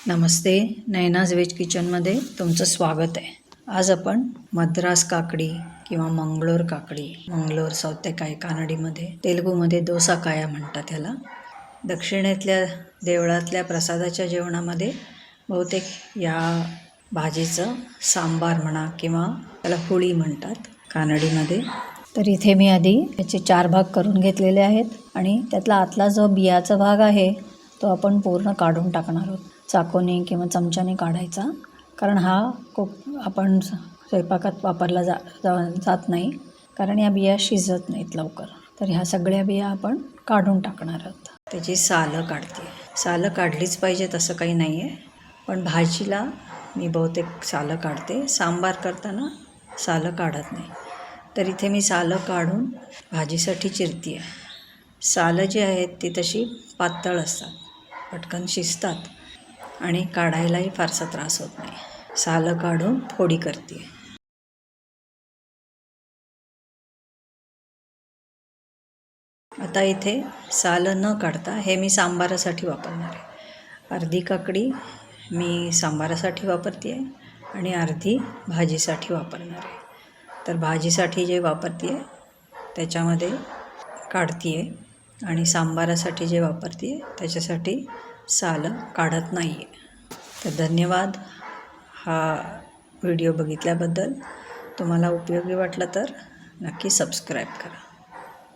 नमस्ते, Naina's veg किचनमध्ये तुमचं स्वागत आहे। आज आपण मद्रास काकडी किंवा मंगलोर काकडी, मंगलोर साऊथ काय कानडीमध्ये, तेलुगूमध्ये दोसा काया म्हणतात ह्याला। दक्षिणेतल्या देवळातल्या प्रसादाच्या जेवणामध्ये बहुतेक या भाजीचं सांबार म्हणा किंवा त्याला हुळी म्हणतात कानडीमध्ये। तर इथे मी आधी याचे 4 भाग करून घेतलेले आहेत आणि त्यातला आतला जो बियाचा भाग आहे तो आपण पूर्ण काढून टाकणार आहोत। चाकूने किंवा चमच्याने काढायचा, कारण हा आपण स्वयंपाकात वापरला जात नाही, कारण या बिया शिजत नाहीत लवकर। तर ह्या सगळ्या बिया आपण काढून टाकणार आहोत। त्याची सालं काढते। सालं काढलीच पाहिजे तसं काही नाही आहे, पण भाजीला मी बहुतेक सालं काढते, सांबार करताना सालं काढत नाही। तर इथे मी सालं काढून भाजीसाठी चिरते आहे। सालं जी आहेत ती तशी पातळ असतात, पटकन शिजतात आणि काढायलाही फारसा त्रास होत नाही। सालं काढून फोडी करते। आता इथे सालं न काढता हे मी सांबारासाठी वापरणार आहे। अर्धी काकडी मी सांबारासाठी वापरते आहे आणि अर्धी भाजीसाठी वापरणार आहे। तर भाजीसाठी जे वापरते आहे त्याच्यामध्ये काढते आहे आणि सांबारासाठी जे वापरते आहे त्याच्यासाठी सालं काढत नाही आहे। तर धन्यवाद हा व्हिडिओ बघितल्याबद्दल। तुम्हाला उपयोगी वाटला तर नक्की सबस्क्राईब करा।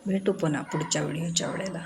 भेटू पुन्हा पुढच्या व्हिडिओच्या वेळेला।